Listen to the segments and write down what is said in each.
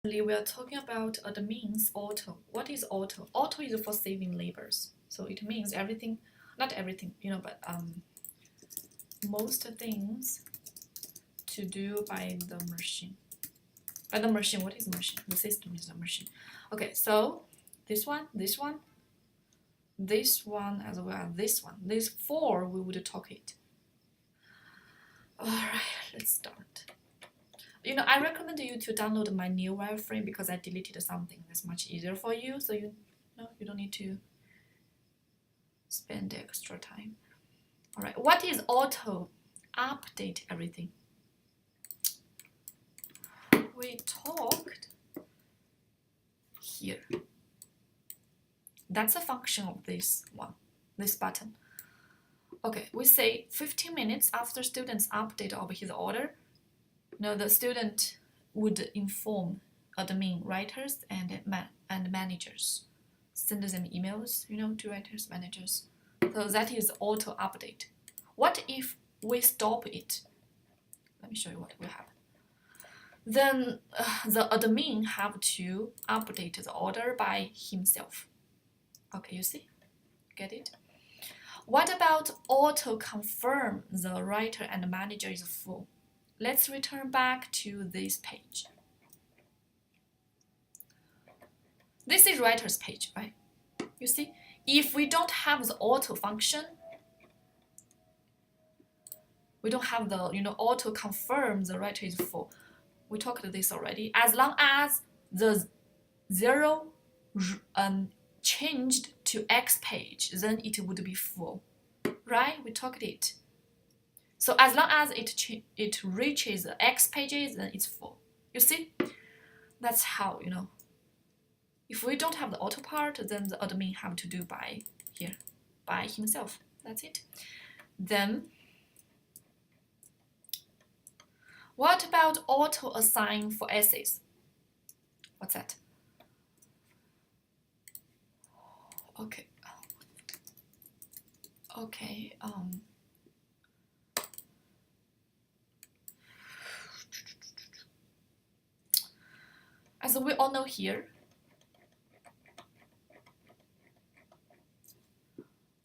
We are talking about admins auto. What is auto? Auto is for saving labors. So it means everything, not everything, but most things to do by the machine. By the machine, what is machine? The system is the machine. Okay, so this one, this one as well, this one. These four we would talk it. Alright, let's start. I recommend you to download my new wireframe because I deleted something that's much easier for you, so you don't need to spend extra time. Alright, what is auto? Update everything. We talked here. That's a function of this one, this button. Okay, we say 15 minutes after student's update of his order, the student would inform admin writers and managers, send them emails, to writers, managers. So that is auto update. What if we stop it? Let me show you what will happen. Then the admin have to update the order by himself. Okay, you see? Get it? What about auto confirm the writer and manager is full? Let's return back to this page. This is writer's page, right? You see, if we don't have the auto function, we don't have the auto confirm the writer is full. We talked this already. As long as the 0 changed to X page, then it would be full, right? We talked it. So as long as it reaches the X pages, then it's full. You see? That's how, If we don't have the auto part, then the admin have to do by himself. That's it. Then, what about auto assign for essays? What's that? Okay. As we all know here,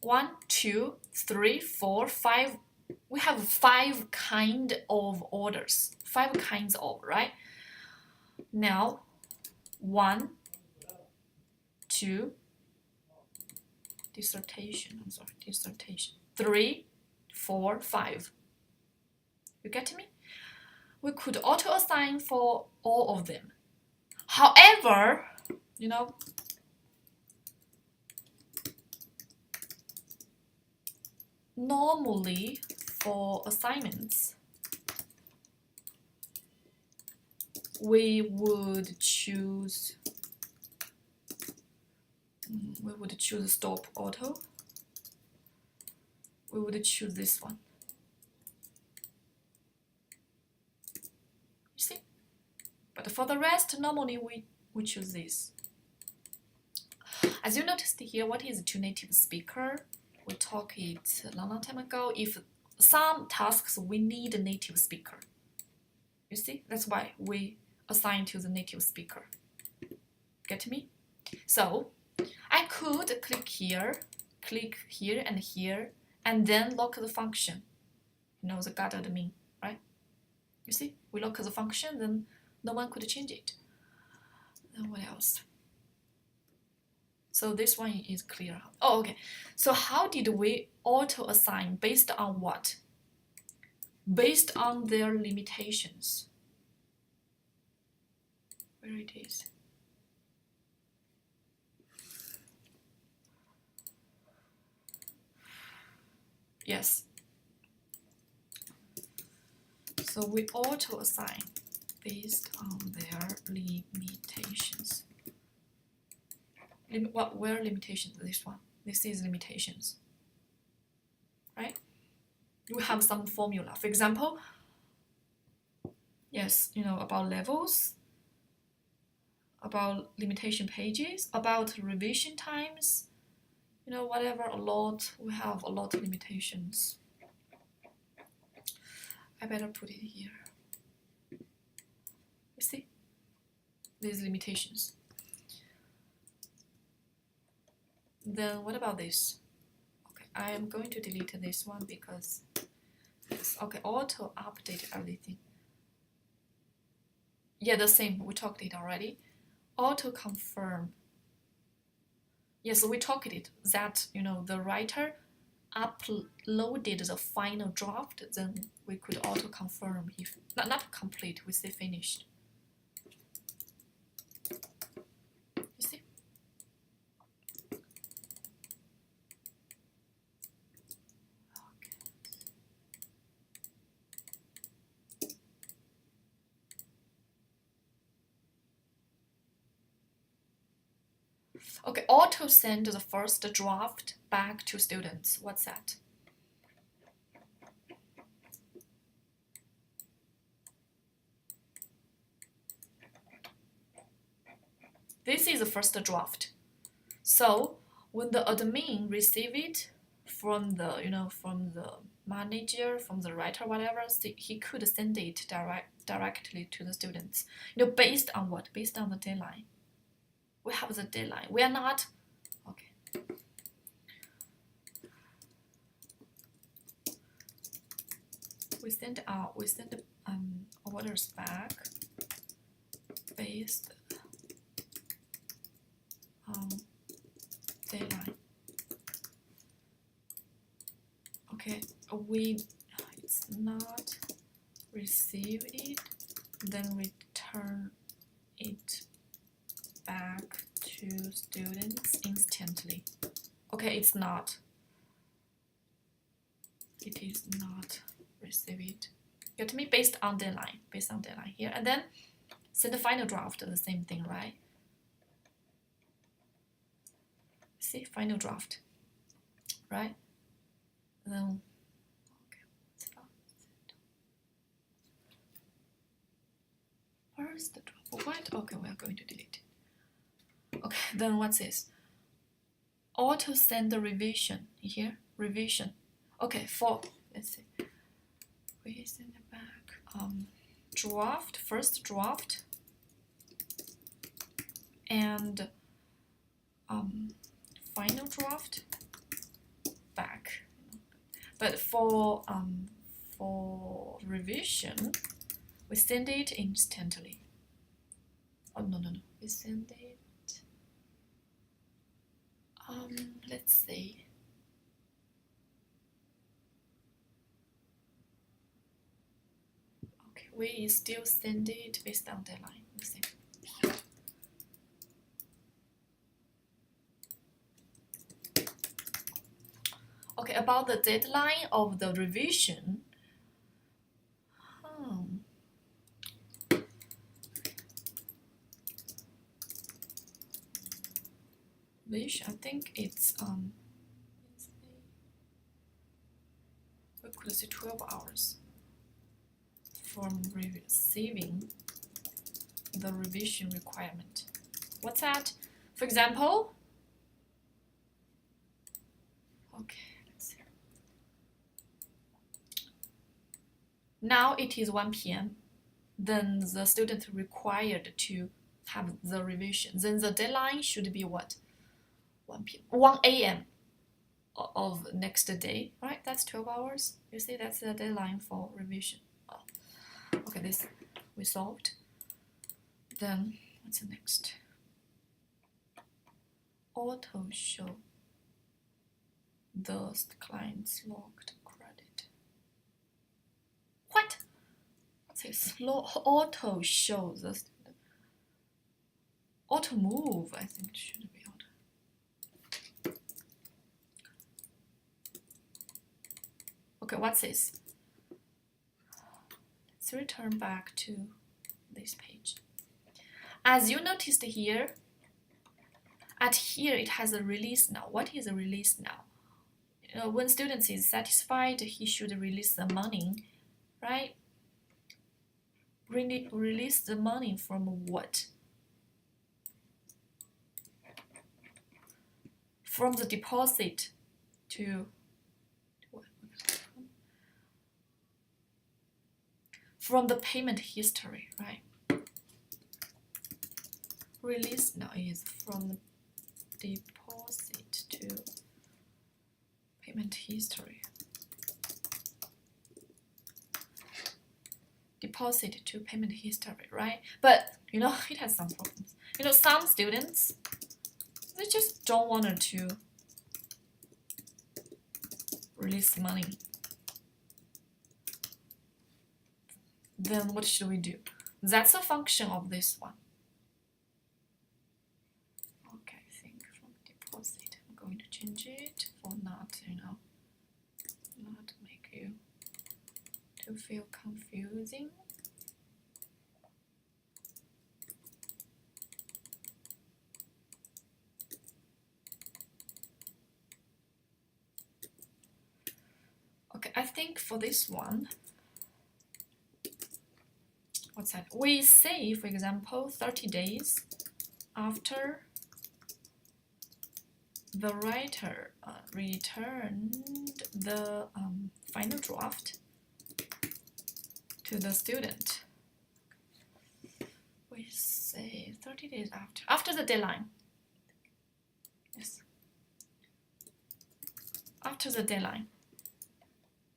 1, 2, 3, 4, 5. We have 5 kinds of orders. 5 kinds of, right? Now, 1, 2, dissertation. 3, 4, 5. You get me? We could auto assign for all of them. However, normally for assignments, we would choose stop auto. We would choose this one. You see? But for the rest, normally we choose this. As you noticed here, what is to native speaker? We talked it a long time ago. If some tasks we need a native speaker. You see? That's why we assign to the native speaker. Get me? So I could click here and then lock the function. The guard admin, right? You see? We lock the function, then no one could change it. Then what else? So this one is clear. Oh, okay. So how did we auto assign? Based on what? Based on their limitations. Where it is? Yes. So we auto assign based on their limitations. Where limitations? This one. This is limitations. Right? We have some formula. For example, yes, about levels, about limitation pages, about revision times, whatever, we have a lot of limitations. I better put it here. You see? these limitations. Then what about this? Okay, I am going to delete this one because yes, okay, auto update everything. Yeah, the same, we talked it already. Auto confirm. Yes, we talked it that the writer uploaded the final draft, then we could auto confirm if not complete, we say finished. You see? Okay, auto send the first draft back to students. What's that? This is the first draft. So when the admin receive it from the from the manager, from the writer, whatever, he could send it directly to the students. Based on what? Based on the deadline. We have the deadline. We are not okay. We send orders back based on deadline. Okay, it's not receive it, then return it back to students instantly. Okay, it is not receive it. Get me? Based on deadline here, and then send the final draft, the same thing, right? See, final draft, right? Then okay, where's the draft? What? Okay, we are going to delete it. Okay, then what's this? Auto send the revision here. Revision. Okay, let's see. We send it back. Draft, first draft, and final draft back. But for revision, we send it instantly. Oh no, we send it. Let's see. Okay, we still send it based on deadline. Let's see. Okay, about the deadline of the revision. I think it's we could say 12 hours from receiving the revision requirement. What's that? For example, okay, let's see. Now it is 1 p.m. Then the student required to have the revision. Then the deadline should be what? 1 p.m. 1 a.m. of next day, right? That's 12 hours. You see, that's the deadline for revision. Oh. Okay, this we solved. Then what's the next? Auto show the client's logged credit. What? What's this? Auto show the student. Auto move, I think it should be auto. Okay, what's this? Let's return back to this page. As you noticed here, here it has a release now. What is a release now? When students is satisfied, he should release the money, right? Release the money from what? From the deposit to what? From the payment history, right? release now is from deposit to payment history. Deposit to payment history, right? But you know, it has some problems. You know, some students, they just don't want to release money. Then what should we do? That's a function of this one. Okay, I think from deposit, I'm going to change it for not, you know, not make you to feel confusing. Okay, I think for this one, what's that? We say, for example, 30 days after the writer returned the final draft to the student. We say 30 days after the deadline. Yes. After the deadline.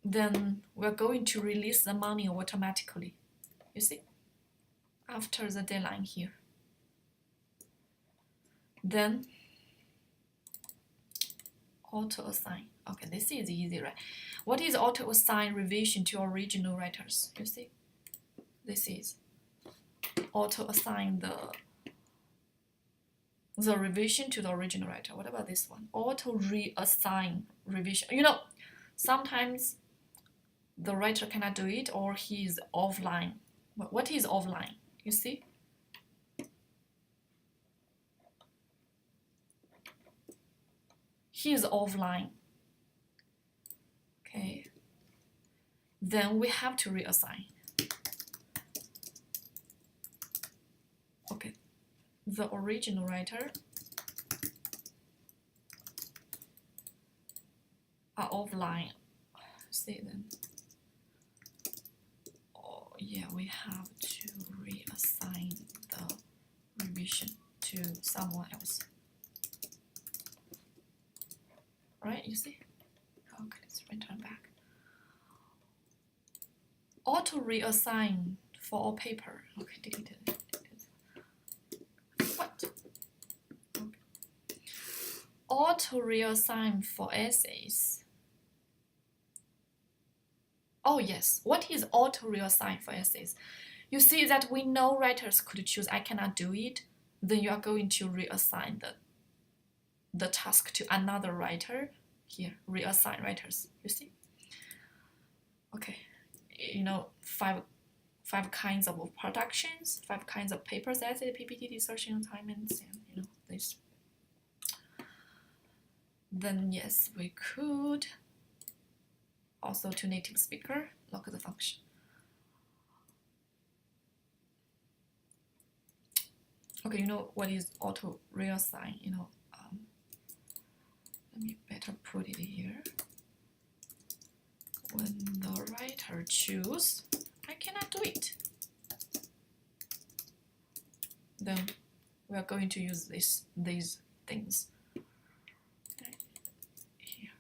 Then we're going to release the money automatically. You see? After the deadline here. Then auto assign. Okay, this is easy, right? What is auto assign revision to original writers? You see? This is auto assign the revision to the original writer. What about this one? Auto reassign revision. You know, sometimes the writer cannot do it or he is offline. What is offline? You see? He is offline. Okay. Then we have to reassign. Okay. The original writer are offline. See then. Oh yeah, we have to reassign the revision to someone else. Right, you see? Okay, let's return back. Auto reassign for all paper. Okay, delete it. What? Okay. Auto reassign for essays. Oh yes, what is auto reassign for essays? You see that we know writers could choose I cannot do it, then you are going to reassign the task to another writer. Here, reassign writers, you see? Okay, you know, five kinds of productions, 5 kinds of papers, essay, PPT, dissertation assignments, and you know, this. Then yes, we could also to native speaker, look at the function. Okay, you know what is auto reassign, you know, let me better put it here. When the writer choose, I cannot do it, then we are going to use these things. Here.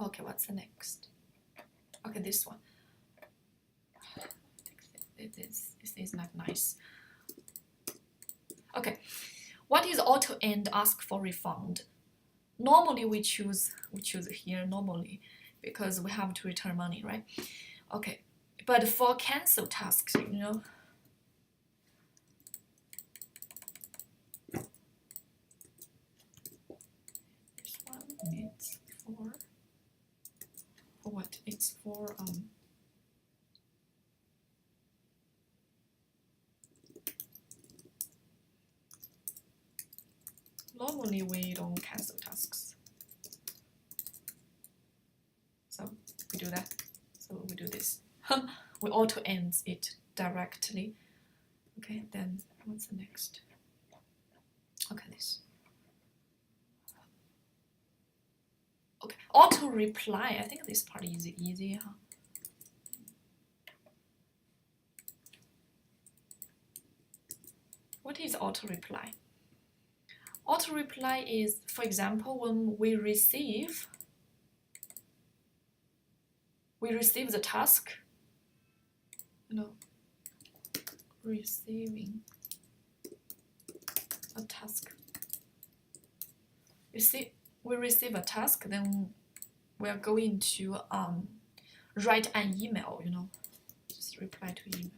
Okay, what's the next? Okay, this one. This is not nice. Okay, what is auto end ask for refund? Normally we choose here normally because we have to return money, right? Okay, but for cancel tasks, you know, this one it's for what? It's for normally we don't cancel tasks, so we do that. So we do this. We auto ends it directly. Okay, then what's the next? Okay, this. Auto reply. I think this part is easy, huh? What is auto reply? Auto reply is, for example, when we receive the task, receiving a task. You see, we receive a task, then we are going to write an email, just reply to email.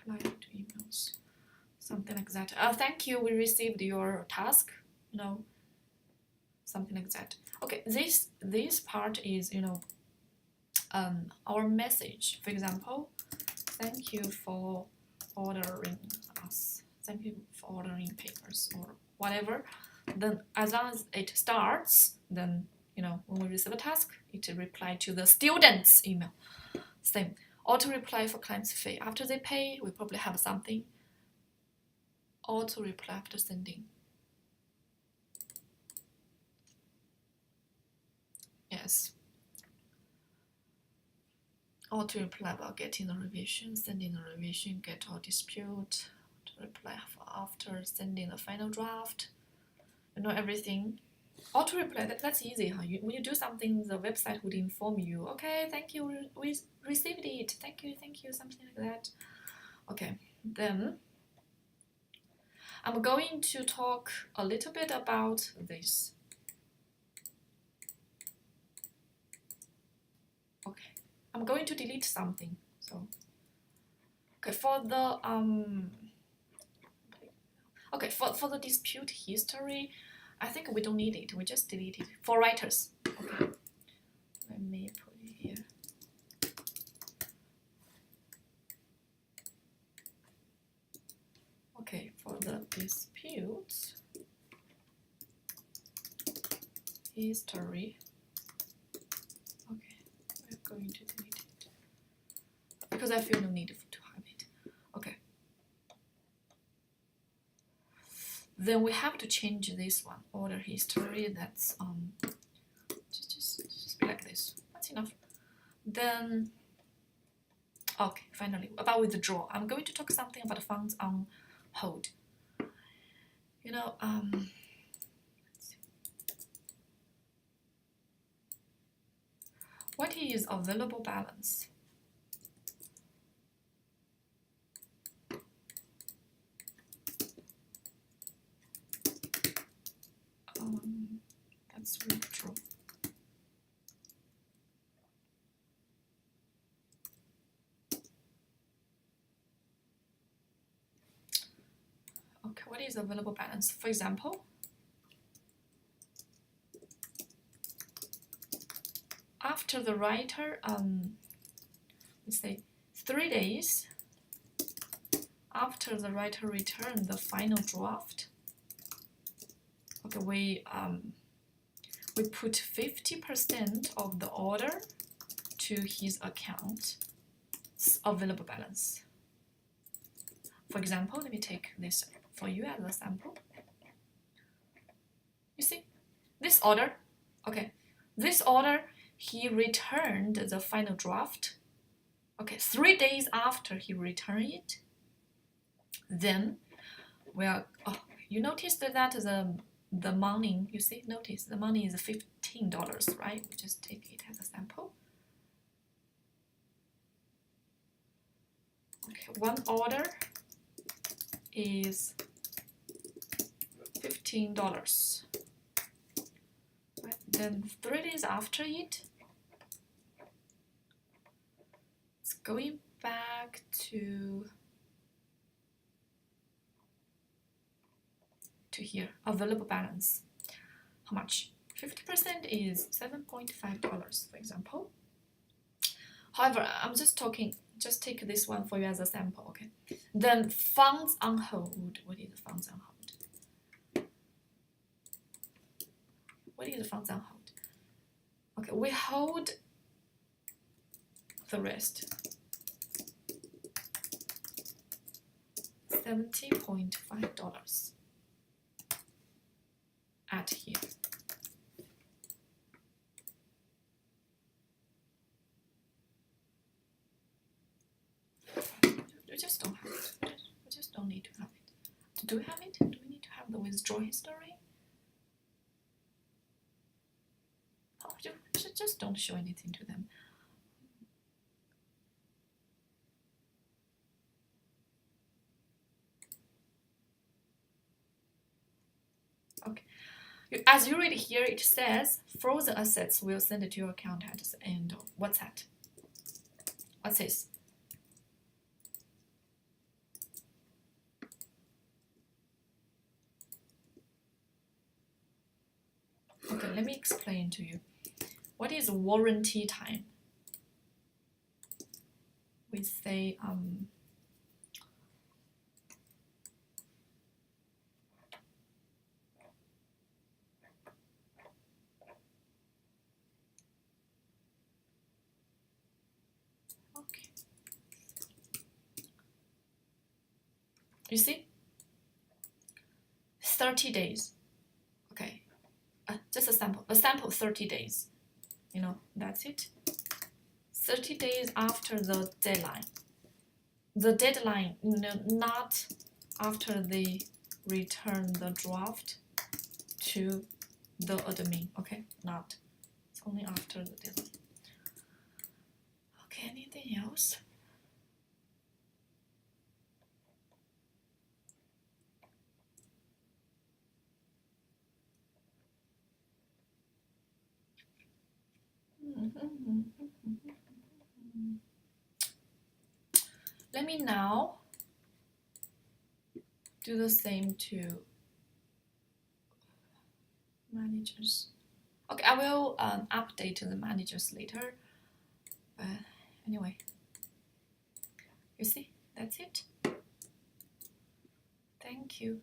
Reply to emails, something like that. Thank you, we received your task, something like that. Okay, this part is, our message. For example, thank you for ordering us. Thank you for ordering papers or whatever. Then as long as it starts, then when we receive a task, it reply to the student's email. Same. Auto reply for client's fee. After they pay, we probably have something. Auto reply after sending. Yes. Auto reply about getting the revision, sending the revision, get all dispute. Auto reply after sending the final draft. Everything. Auto reply, that's easy, huh? When you do something, the website would inform you, okay, thank you, we received it, thank you, something like that. Okay, then I'm going to talk a little bit about this. Okay, I'm going to delete something. So, okay, for the for the dispute history, I think we don't need it. We just delete it for writers. Okay, let me put it here. Okay, for the dispute history. Okay, we're going to delete it because I feel no need to have it. Okay. Then we have to change this one, order history. That's just be like this. That's enough. Then okay, finally about withdraw. I'm going to talk something about funds on hold. Let's see. What is available balance? That's withdraw. Okay, what is available balance? For example, after the writer, let's say 3 days after the writer returned the final draft. Okay, we put 50% of the order to his account. It's available balance. For example, let me take this for you as a sample. You see, this order, okay, this order, he returned the final draft. Okay, 3 days after he returned it, then we are, you noticed that the money, you see, notice the money is $15, right? We just take it as a sample. Okay, one order is $15. Right? Then 3 days after it, it's going back to here, available balance. How much? 50% is $7.5, for example. However, I'm just take this one for you as a sample, okay? Then funds on hold. What is funds on hold? What is funds on hold? Okay, we hold the rest. $70.5 at here. Do we have it? Do we need to have the withdraw history? Oh, just don't show anything to them. Okay. As you read here, it says frozen assets will send it to your account at the end. What's that? What's this? Okay, let me explain to you. What is warranty time? We say okay. You see? 30 days. Okay. Just a sample. A sample 30 days. You know, that's it. 30 days after the deadline. The deadline, not after they return the draft to the admin. Okay, not. It's only after the deadline. Okay, anything else? Let me now do the same to managers. Okay, I will update the managers later. But anyway, you see, that's it. Thank you.